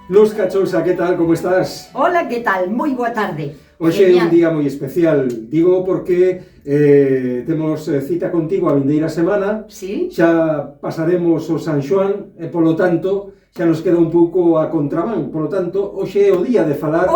Luz Cachosa, que tal, como estás? Hola, que tal? Moi boa tarde. Hoxe é un día moi especial, digo porque temos cita contigo a vindeira semana. Sí? Xa pasaremos o San Xoán e, polo tanto, xa nos queda un pouco a contramán. Polo tanto, hoxe é o día de falar de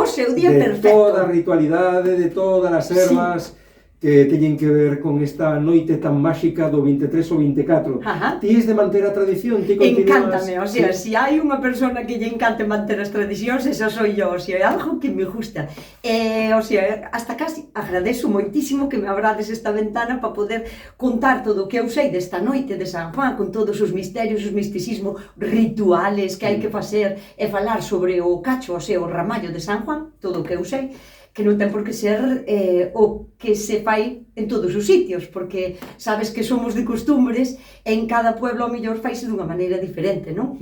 perfecto. Toda a ritualidade, de todas as ervas, sí, que teñen que ver con esta noite tan máxica do 23 ao 24. Ajá. Ti es de manter a tradición? Ti continúas? Encántame, o sea, si hai unha persona que lle encante manter as tradicións, esa soy yo, o sea, é algo que me gusta. O sea, hasta casi agradezo moitísimo que me abrades esta ventana para poder contar todo o que eu sei desta noite de San Juan, con todos os misterios, os misticismos, rituales que hai que facer, e falar sobre o cacho, o sea, o ramallo de San Juan, todo o que eu sei, que non ten por que ser o que se fai en todos os sitios, porque sabes que somos de costumbres, e en cada pueblo ao mellor faise dunha maneira diferente, non?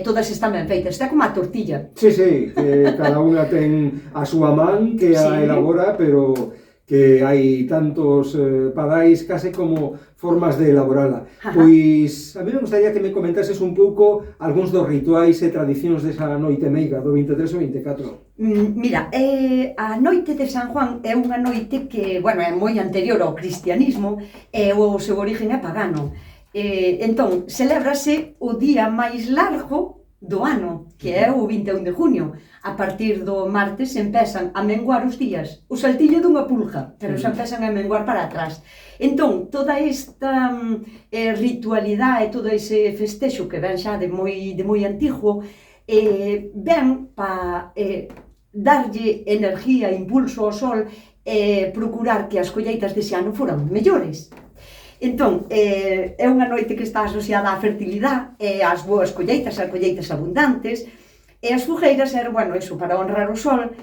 Todas están ben feitas, está como a tortilla. Sí, sí, que cada unha ten a súa man que a Sí. elabora, pero que hai tantos padais case como formas de elaborala. Ajá. Pois a mí me gustaría que me comentases un pouco algúns dos rituais e tradicións desa noite meiga do 23 ao 24. Mira, a noite de San Juan é unha noite que, bueno, é moi anterior ao cristianismo, e o seu origen é pagano. Entón, celébrase o día máis largo do ano, que é o 21 de junio. A partir do martes empezan a menguar os días, o saltillo dunha pulga, pero xa empezan a menguar para atrás. Entón, toda esta ritualidade, todo ese festexo que ven xa de moi antigo, ven para darlle energía, impulso ao sol e procurar que as colleitas dese ano foran mellores. Entón, é unha noite que está asociada á fertilidade e ás boas colleitas, ás colleitas abundantes, e as fogueiras eran, bueno, eso, para honrar o sol,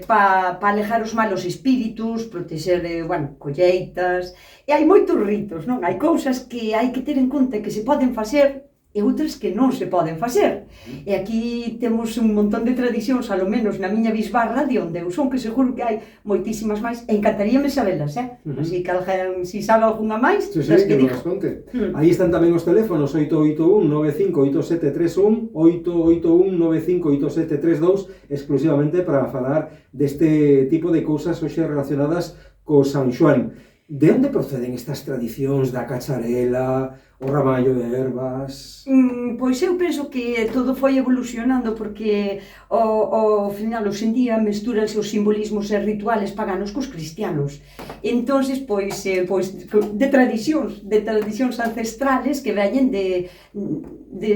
para alejar os malos espíritus, protexer, bueno, colleitas, e hai moitos ritos, non? Hai cousas que hai que ter en conta que se poden facer e outras que non se poden facer. E aquí temos un montón de tradicións, alo menos na miña bisbarra, de onde eu son, que seguro que hai moitísimas máis, e encantaríame sabelas, así que alguén, si sabe algunha máis, sí, que nos conte. Aí están tamén os teléfonos 881-958731, 881-958732, exclusivamente para falar deste tipo de cousas hoxe relacionadas co San Xoán. De onde proceden estas tradicións da cacharela, o ramallo de ervas? Pois eu penso que todo foi evolucionando porque ao final, hoxe en día, mestúranse os simbolismos e rituales paganos cos cristianos. Entonces, pois de tradicións ancestrales que veñen de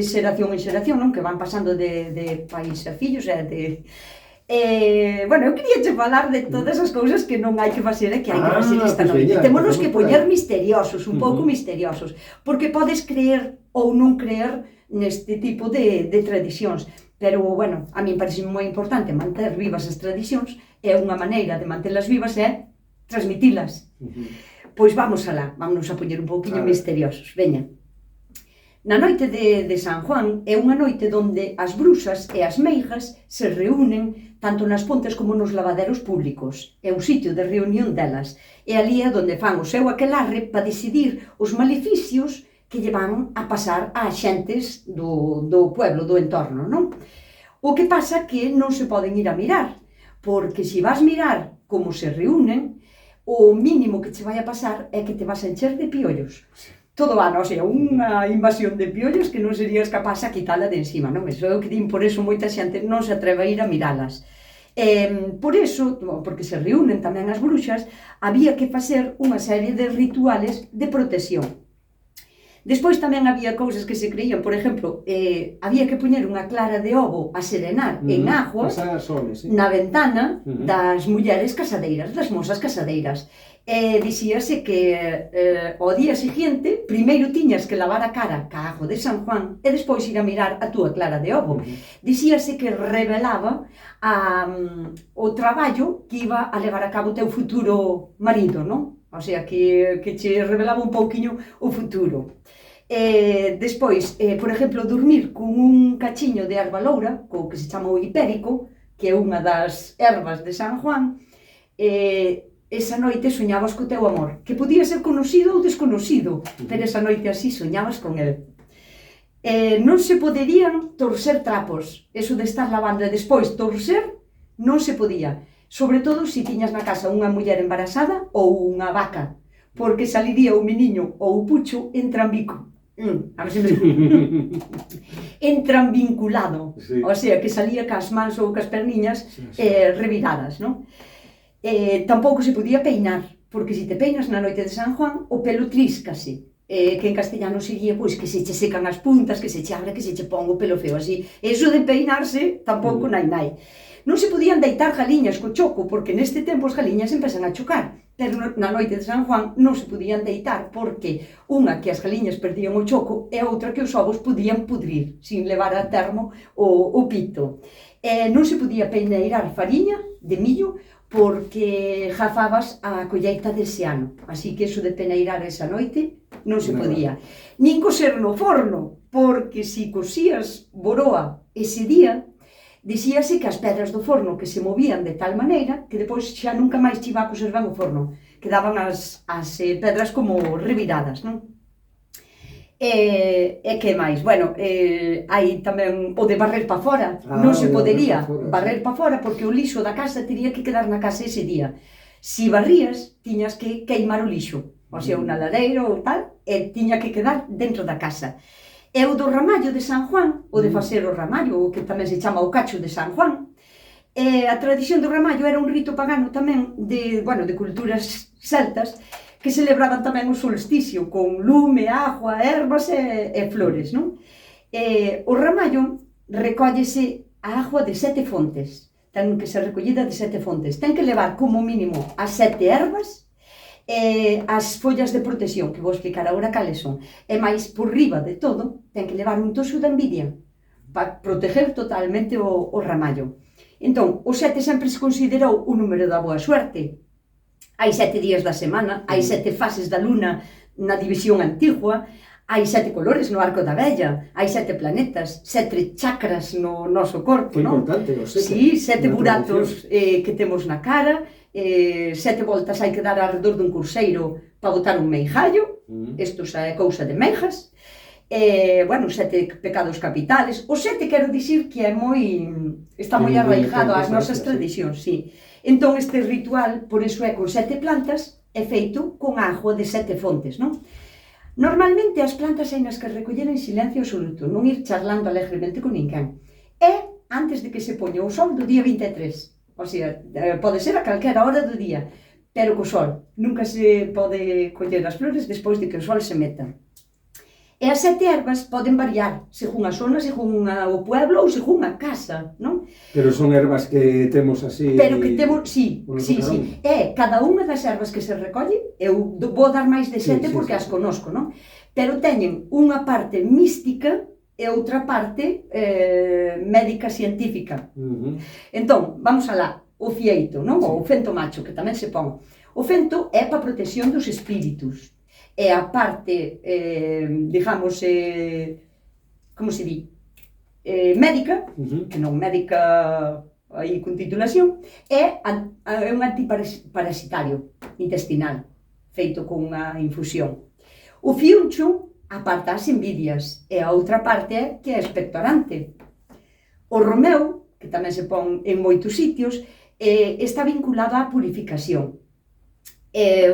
xeración en xeración, non? Que van pasando de país a fillos e de... bueno, eu queria che falar de todas as cousas que non hai que facer e que hai que facer esta noite. Témonos que poñer misteriosos, un pouco misteriosos, porque podes creer ou non creer neste tipo de tradicións. Pero, bueno, a mí parece moi importante manter vivas as tradicións, e unha maneira de mantelas vivas é transmitilas. Pois vamos alá, vámonos a poñer un pouquinho misteriosos, veña. Na noite de San Juan é unha noite onde as brusas e as meigas se reúnen tanto nas pontes como nos lavaderos públicos. É o sitio de reunión delas. E ali é onde fan o seu aquelarre para decidir os maleficios que lle van a pasar ás xentes do pueblo, do entorno, non? O que pasa que non se poden ir a mirar, porque se vas mirar como se reúnen, o mínimo que che vai a pasar é que te vas a encher de piollos. Todo ano, o sea, unha invasión de piollos que non serías capaz a quitala de encima, non? Eso é o que din, por eso moita xente non se atreve a ir a miralas. Por eso, porque se reúnen tamén as bruxas, había que facer unha serie de rituales de protección. Despois tamén había cousas que se creían, por exemplo, había que poñer unha clara de ovo a serenar en agua na ventana das mulleres casadeiras, das mozas casadeiras. Dixíase que ao día seguinte, primeiro tiñas que lavar a cara ca auga de San Juan e despois ir a mirar a túa clara de ovo. Dixíase que revelaba o traballo que iba a levar a cabo o teu futuro marido, non? O sea, que che revelaba un pouquiño o futuro. Despois, por exemplo, dormir con un cachiño de erva loura, co que se chama o hipérico, que é unha das ervas de San Juan, esa noite soñabas co teu amor, que podía ser conocido ou desconocido, pero esa noite así soñabas con el. Non se poderían torcer trapos, eso de estar lavando e despois torcer, non se podía. Sobre todo se tiñas na casa unha muller embarazada ou unha vaca, porque saliría o meniño ou o pucho entrambico. A ver se me... entramvinculado, sí. O sea, que salía cas mans ou cas perniñas reviradas, non? Tampouco se podía peinar, porque se te peinas na noite de San Juan, o pelo tríscase. Que en castellano sería, pois, que se che secan as puntas, que se che abre, que se che pon o pelo feo así. Eso de peinarse, tampouco nai. Non se podían deitar galiñas co choco, porque neste tempo as galiñas empezan a chocar. Pero na noite de San Juan non se podían deitar, porque unha, que as galiñas perdían o choco, e outra, que os ovos podían pudrir, sin levar a termo o pito. Non se podía peineirar fariña de millo, porque jafabas a colleita dese ano. Así que eso de peneirar esa noite non se podía. Nin coser no forno, porque se cosías boroa ese día, dicíase que as pedras do forno que se movían de tal maneira que depois xa nunca máis che iba a coser ben o forno. Quedaban as pedras como reviradas, non? E que máis? Bueno, hai tamén o de barrer pa fora. Non se podería barrer pa fora, porque o lixo da casa teria que quedar na casa ese día. Si barrías, tiñas que queimar o lixo, o sea, unha lareira ou tal, e tiña que quedar dentro da casa. E o do ramallo de San Juan, o de facer o ramallo, o que tamén se chama o cacho de San Juan, a tradición do ramallo era un rito pagano tamén de culturas celtas, que celebraban tamén o solsticio, con lume, agua, ervas e flores, non? O ramallo recóllese a agua de 7 fontes, ten que ser recollida de 7 fontes, ten que levar como mínimo as 7 ervas, as follas de protección, que vou explicar agora cales son, e máis por riba de todo, ten que levar un toxo de envidia, para proteger totalmente o ramallo. Entón, o 7 sempre se considerou o número da boa suerte. Hai 7 días da semana, hai 7 fases da luna na división antigua, hai 7 colores no arco da vella, hai 7 planetas, 7 chakras no noso corpo, non? Importante, o 7. Sí, 7 buratos que temos na cara, 7 voltas hai que dar alrededor dun curseiro para botar un meijallo, isto xa é cousa de meijas, 7 pecados capitales. O 7 quero dicir que está moi arraigado ás nosas tradicións, sí. Entón este ritual, por iso é con 7 plantas, é feito con agua de 7 fontes, non? Normalmente as plantas hai nas que recoller en silencio absoluto, non ir charlando alegremente con ninguén. É antes de que se poña o sol do día 23, o sea, pode ser a calquera hora do día, pero co sol. Nunca se pode coller as flores despois de que o sol se meta. E as 7 ervas poden variar, según a zona, según o pueblo ou según a casa, non? Pero son ervas que temos así... Pero que temos, sí. Cada unha das ervas que se recolle, eu vou dar máis de 7 porque as conozco, non? Pero teñen unha parte mística e outra parte médica científica. Entón, vamos alá, o fieito, non? O fento macho, que tamén se pon. O fento é para protección dos espíritus. E a parte, digamos, como se di, médica, que non médica aí con titulación, é un antiparasitario intestinal, feito con unha infusión. O fiuncho aparta as envidias, e a outra parte é que é expectorante. O romeu, que tamén se pon en moitos sitios, está vinculado á purificación.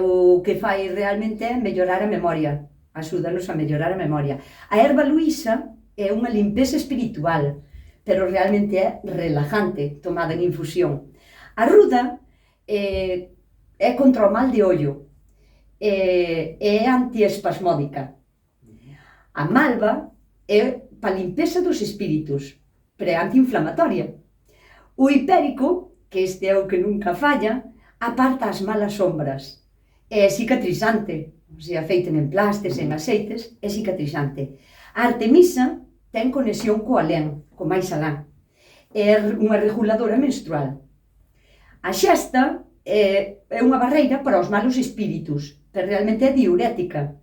O que fai realmente é mellorar a memoria, axúdanos a mellorar a memoria. A erva luísa é unha limpeza espiritual, pero realmente é relajante, tomada en infusión. A ruda é contra o mal de ollo, é antiespasmódica. A malva é para limpeza dos espíritus, pero é antiinflamatoria. O hipérico, que este é o que nunca falla, aparta as malas sombras, é cicatrizante, o sea, feita en emplastes, en aceites, é cicatrizante. A artemisa ten conexión co alén, co máis alán, é unha reguladora menstrual. A xesta é unha barreira para os malos espíritus, pero realmente é diurética.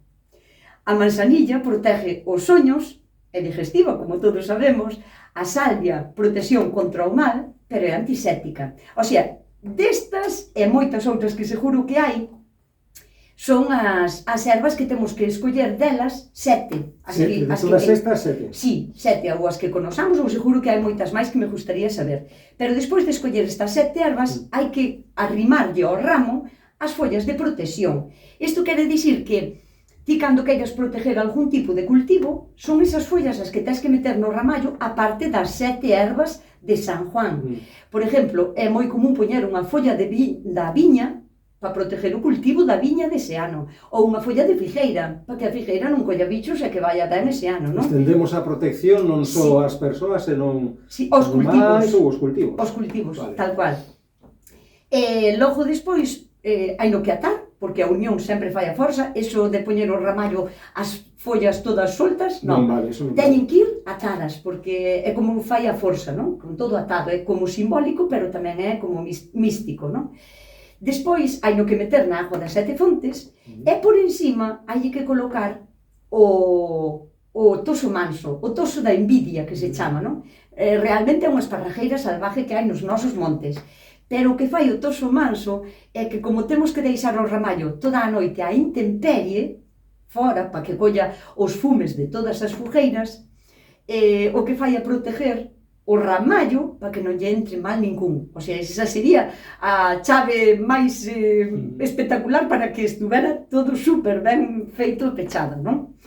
A manzanilla protege os soños, é digestiva, como todos sabemos. A salvia, protección contra o mal, pero é antiséptica. O sea, destas e moitas outras que seguro que hai, son as ervas que temos que escoller delas 7. De todas estas 7? Sí, 7, ou as que conosamos, ou seguro que hai moitas máis que me gustaría saber. Pero despois de escoller estas 7 ervas, hai que arrimarlle ao ramo as follas de protección. Isto quere dicir que ti, cando queiras proteger algún tipo de cultivo, son esas follas as que tens que meter no ramallo, aparte das 7 ervas de San Juan. Por exemplo, é moi común poñer unha folla da viña para proteger o cultivo da viña dese ano, ou unha folla de figueira, para que a figueira non colla bichos e que vaya ben ese ano, non? Estendemos a protección non só ás persoas, senón os cultivos. Ou os cultivos. Os cultivos, tal cual. Logo despois, hai no que atar, porque a unión sempre fai a forza, eso de poñer o ramallo as follas todas soltas, non vale, eso non teñen que ir atadas, porque é como fai a forza, non? Con todo atado, é como simbólico, pero tamén é como místico, non? Despois, hai no que meter na agua das 7 fontes, e por encima hai que colocar o toso manso, o toso da envidia, que se chama, non? Realmente é unha esparrajeira salvaje que hai nos nosos montes. Pero o que fai o toso manso é que, como temos que deixar o ramallo toda a noite á intemperie, fora, para que colla os fumes de todas as fogueiras, o que fai a proteger o ramallo para que non lle entre mal ningún. O sea, esa sería a chave máis espectacular para que estuvera todo super ben feito e pechado, non?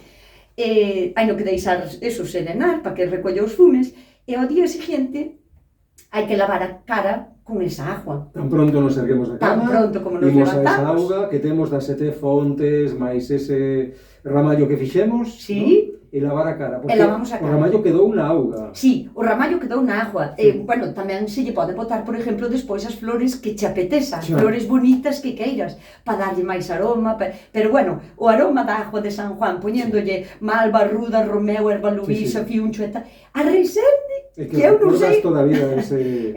Hai no que deixar eso serenar para que recolla os fumes, e ao día seguinte hai que lavar a cara con esa agua. Tan pronto nos erguemos da cama, tan pronto como nos imos levantamos, a esa auga que temos das 7 fontes, máis ese ramallo que fixemos, sí, ¿no? E lavar a cara, porque lavamos a cara. O ramallo quedou na auga. Sí, o ramallo quedou na agua. Bueno, tamén se lle pode botar, por exemplo, despois as flores que che apetezan, flores bonitas que queiras, para darlle máis aroma, pero bueno, o aroma da agua de San Juan, poñéndolle malva, ruda, romeu, erva lubisa, fiuncho e tal, a resende, que eu non sei... toda a vida ese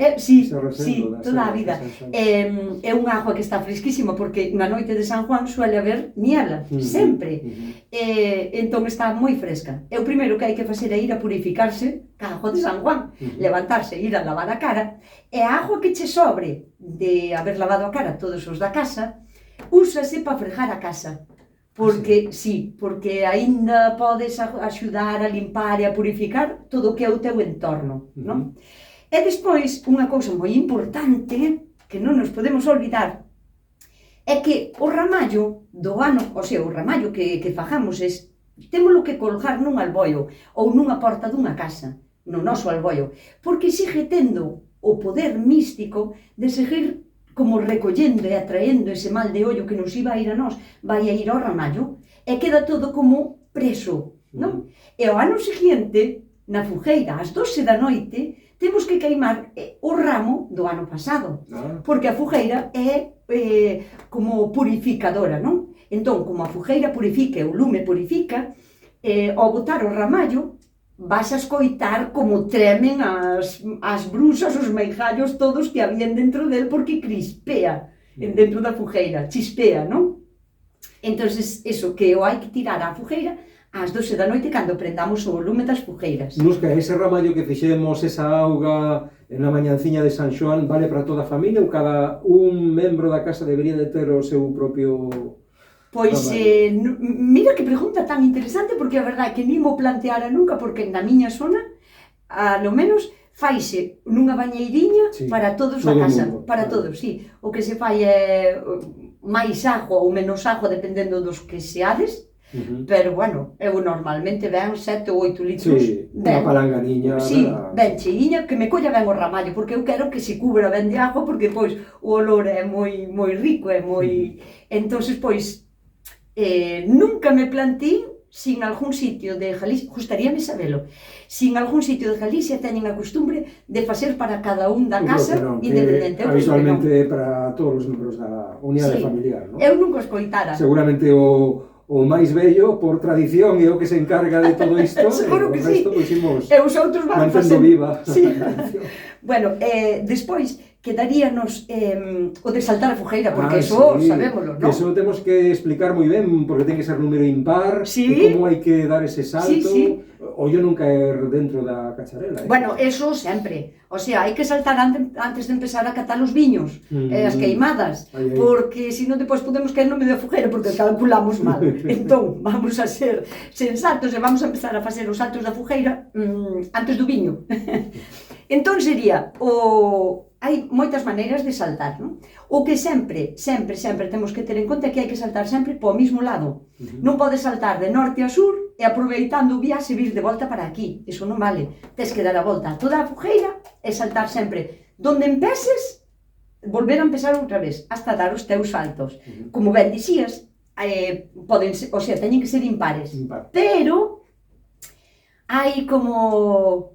resendo, toda a vida. É unha agua que está fresquísima, porque na noite de San Juan suele haber niebla, sempre. Entón está moi fresca. E o primeiro que hai que facer é ir a purificarse ca agua de San Juan, levantarse, ir a lavar a cara, e a agua que che sobre de haber lavado a cara todos os da casa, úsase para fregar a casa. Porque, sí, porque aínda podes axudar a limpar e a purificar todo o que é o teu entorno, non? E despois, unha cousa moi importante que non nos podemos olvidar é que o ramallo do ano, o sea, o ramallo que fajamos témolo que colgar nun alboio ou nunha porta dunha casa, no noso alboio, porque sigue tendo o poder místico de seguir como recollendo e atraendo ese mal de ollo que nos iba a ir a nós, vai a ir ao ramallo, e queda todo como preso, non? E ao ano seguinte, na fogueira, ás 12 da noite, temos que queimar o ramo do ano pasado, porque a fogueira é como purificadora, non? Entón, como a fogueira purifica e o lume purifica, ao botar o ramallo, vas a escoitar como tremen as brusas, os meigallos todos que habían dentro del, porque crispea dentro da fogueira, chispea, non? Entón, eso, que o hai que tirar á fogueira ás 12 da noite cando prendamos o lume das fogueiras. Nusca, ese ramallo que fixemos, esa auga na mañanciña de San Xoán, vale para toda a familia ou cada un membro da casa debería de ter o seu propio... Pois, mira que pregunta tan interesante, porque a verdade é que nin mo planteara nunca, porque na miña zona, a lo menos, faise nunha bañeiriña para todos a casa, para todos, sí. O que se fai é máis agua ou menos agua, dependendo dos que seades, pero, bueno, eu normalmente ven 7 ou 8 litros. Sí, unha palanganiña. Sí, ben cheiña, que me colla ben o ramallo, porque eu quero que se cubra ben de agua, porque, pois, o olor é moi rico, é moi... Entonces, pois, nunca me planteei sin algún sitio de Galicia, gustaríame sabelo, sin algún sitio de Galicia teñen a costumbre de facer para cada un da casa independente. Habitualmente para todos os membros da unidade familiar, non? Eu nunca escoitara. Seguramente o máis vello, por tradición, é o que se encarga de todo isto. Seguro que sí. O resto, pois, imos mantendo viva. Bueno, despois quedaríanos o de saltar a fogueira, porque eso sabémolo, non? Eso temos que explicar moi ben, porque ten que ser número impar, e como hai que dar ese salto. ollo non caer dentro da cacharela. Bueno, eso sempre. O sea, hai que saltar antes de empezar a catar os viños, as queimadas, porque senón depois podemos caer no medio da fogueira, porque calculamos mal. Entón, vamos a ser sensatos e vamos a empezar a facer os saltos da fogueira antes do viño. Entón sería, hai moitas maneiras de saltar, non? O que sempre temos que ter en conta é que hai que saltar sempre po mismo lado. Non podes saltar de norte a sur e aproveitando o viaxe vir de volta para aquí. Iso non vale. Tes que dar a volta a toda a fogueira e saltar sempre. Donde empeces, volver a empezar outra vez, hasta dar os teus saltos. Como ben dixías, o sea, teñen que ser impares. Pero hai como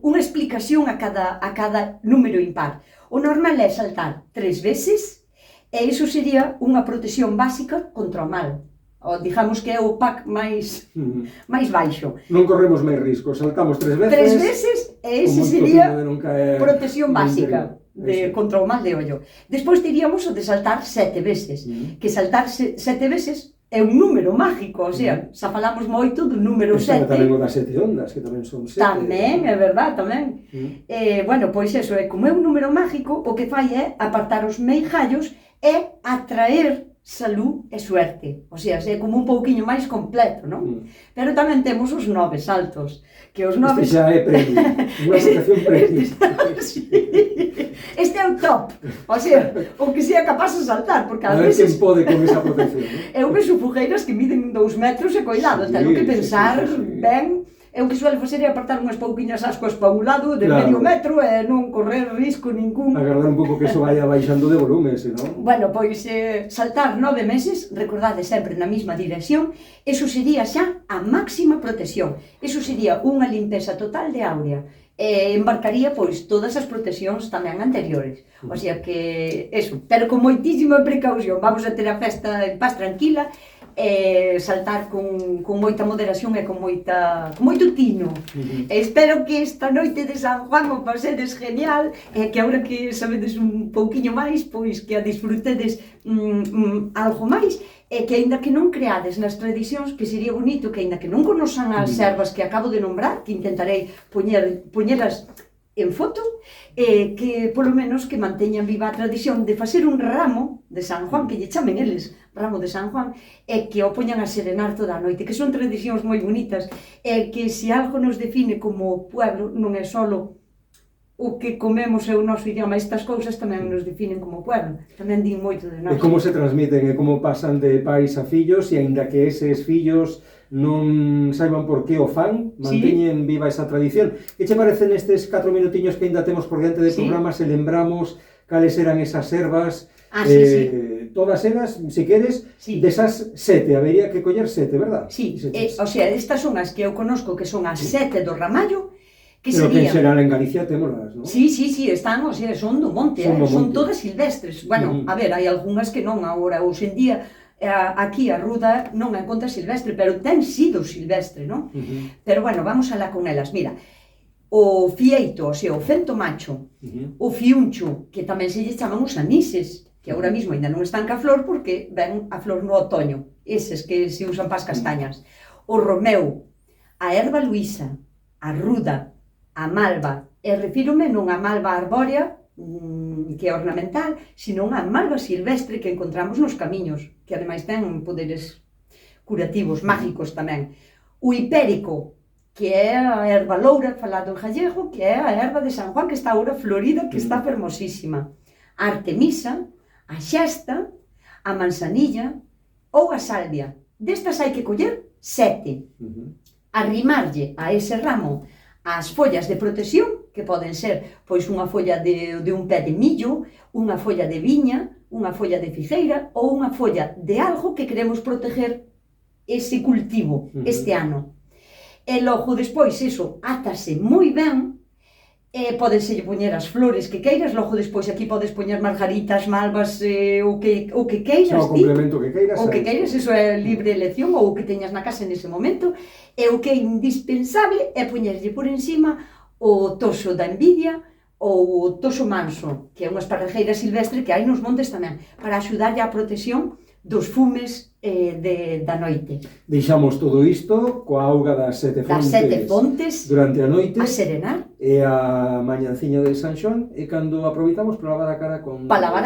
unha explicación a cada número impar. O normal é saltar 3 veces e iso sería unha protección básica contra o mal. O digamos que é o pack máis baixo. Non corremos máis risco, saltamos 3 veces. 3 veces e ese sería protección básica contra o mal de ollo. Despois diríamos o de saltar 7 veces, que saltar 7 veces é un número mágico, o sea, xa falamos moito do número 7. Tamén o das 7 ondas, que tamén son 7. Tamén, é verdad, tamén. Bueno, pois eso, como é un número mágico, o que fai é apartar os meigallos e atraer salud e suerte. O sea, é como un pouquiño máis completo, non? Pero tamén temos os 9 saltos, que os 9... Este xa é premio, unha protección premio. Este é o top, o sea, o que sea capaz de saltar, porque a veces... A ver quen pode con esa protección, non? Eu vexo fogueiras que miden 2 metros e coidado, tenho que pensar ben... Eu que suelo facer é apartar unhas pouquiñas ascuas para un lado de medio metro e non correr risco ningún. Agardar un pouco que eso vaya baixando de volume, senón... Bueno, pois saltar 9 meses, recordade sempre na mesma dirección, eso sería xa a máxima protección. Eso sería unha limpeza total de áurea. Embarcaría pois todas as proteccións tamén anteriores. O sea que, eso, pero con moitísima precaución. Vamos a ter a festa en paz tranquila, saltar con moita moderación e con moito tino. Espero que esta noite de San Juan o pasedes genial e que agora que sabedes un pouquiño máis, pois que a disfrutedes algo máis e que aínda que non creades nas tradicións, que sería bonito que aínda que non conosan as servas que acabo de nombrar, que intentarei poñelas en foto, que polo menos que manteñan viva a tradición de facer un ramo de San Juan, que lle chamen eles ramo de San Juan, e que o poñan a serenar toda a noite, que son tradicións moi bonitas, e que se algo nos define como pueblo, non é solo o que comemos é o noso idioma, estas cousas tamén nos definen como pueblo, tamén din moito de nós. E como se transmiten, e como pasan de pais a fillos, e aínda que eses fillos non saiban por que o fan, manteñen viva esa tradición. Que che parecen estes 4 minutiños que ainda temos por diante de programa, se lembramos cales eran esas servas, todas elas, se queres, desas 7, habería que coller 7, verdad? Sí, o sea, estas son as que eu conozco, que son as 7 do Ramallo, que pero serían... que en xeral en Galicia témolas, non? Sí, están, o sea, son do monte, son todas silvestres. Bueno, a ver, hai algunhas que non agora, hoxe en día, aquí a ruda non a encontra silvestre, pero ten sido silvestre, non? Pero bueno, vamos alá con elas. Mira, o fieito, o sea, o fento macho, o fiuncho, que tamén se lle chaman os anises, que agora mesmo ainda non están ca flor porque ven a flor no otoño, eses que se usan pas castañas. O romeu, a erva luisa, a ruda, a malva, e refírome non a malva arbórea, que é ornamental, sino a malva silvestre que encontramos nos camiños, que ademais ten poderes curativos, mágicos tamén. O hipérico, que é a erva loura, falado en gallego, que é a erva de San Juan, que está agora florida, que está fermosísima. A artemisa, a xesta, a manzanilla ou a salvia. Destas hai que coller 7. Arrimarlle a ese ramo as follas de protección, que poden ser pois unha folla de un pé de millo, unha folla de viña, unha folla de figueira ou unha folla de algo que queremos proteger ese cultivo este ano. E logo despois, eso, átase moi ben, podense poñer as flores que queiras, logo despois aquí podes poñer margaritas, malvas, o que queiras, o complemento que queiras. O que queiras, eso é libre elección, ou o que teñas na casa nese momento, e o que é indispensable é poñerlle por encima o toso da envidia ou o toso manso, que é unha esparrejeira silvestre que hai nos montes tamén, para axudarlle á protección dos fumes da noite. Deixamos todo isto coa auga das sete fontes durante a noite a serenar e a mañanciña de San Xoán e cando aproveitamos para lavar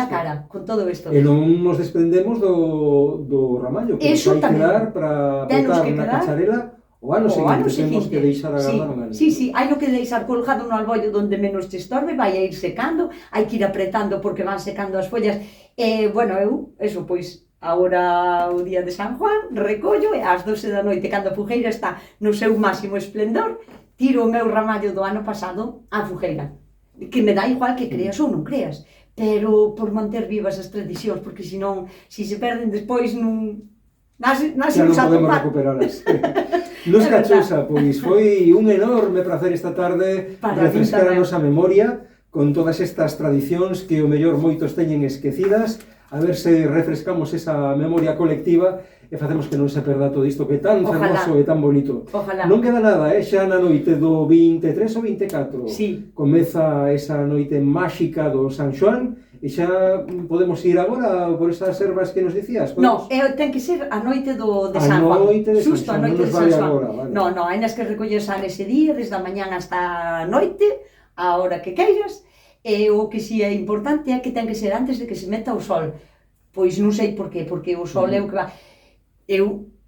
a cara con todo isto e non nos desprendemos do ramallo que nos vai quedar para botar na cacharela o ano seguinte. Temos que deixar agardar un ano. Sí, hai que deixar colgado no albollo onde menos te estorbe, vai a ir secando, hai que ir apretando porque van secando as follas e, bueno, pois agora o día de San Juan, recollo e ás 12 da noite, cando a fogueira está no seu máximo esplendor, tiro o meu ramallo do ano pasado á fogueira. Que me dá igual que creas ou non creas, pero por manter vivas as tradicións, porque senón, se se perden despois, non podemos recuperalas. Nos Cachosa, pois foi un enorme placer esta tarde refrescar a nosa memoria con todas estas tradicións que o mellor moitos teñen esquecidas, a ver se refrescamos esa memoria colectiva e facemos que non se perda todo isto que é tan fermoso e tan bonito. Non queda nada, xa na noite do 23 ou 24 comeza esa noite máxica do San Xoán e xa podemos ir agora por esas ervas que nos dicías? Non, ten que ser a noite de San Juan, xusto a noite de San Xoán. Non, hai nas que recoller san ese día, desde a mañán hasta a noite, a hora que queiras. E o que si é importante é que ten que ser antes de que se meta o sol. Pois non sei por qué, porque o sol é o que va...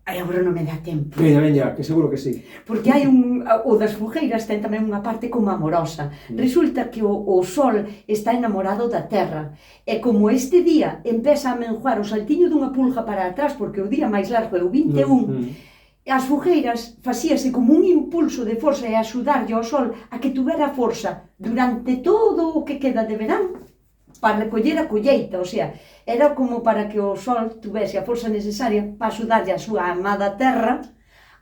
agora non me dá tempo. Veña, que seguro que sí. Porque hai o das fogueiras ten tamén unha parte como amorosa. Resulta que o sol está enamorado da terra. E como este día empeza a menguar o saltiño dunha pulga para atrás, porque o día máis largo é o 21, as fogueiras facíase como un impulso de forza e axudarlle ao sol a que tuvera forza durante todo o que queda de verán para recoller a colleita, o sea, era como para que o sol tuvese a forza necesaria para axudarlle a súa amada terra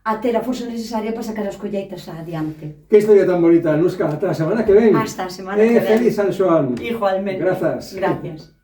a ter a forza necesaria para sacar as colleitas adiante. Que historia tan bonita, Nuska, ata a semana que ven. Hasta a semana que ven. Feliz San Xoán. Igualmente. Grazas. Gracias.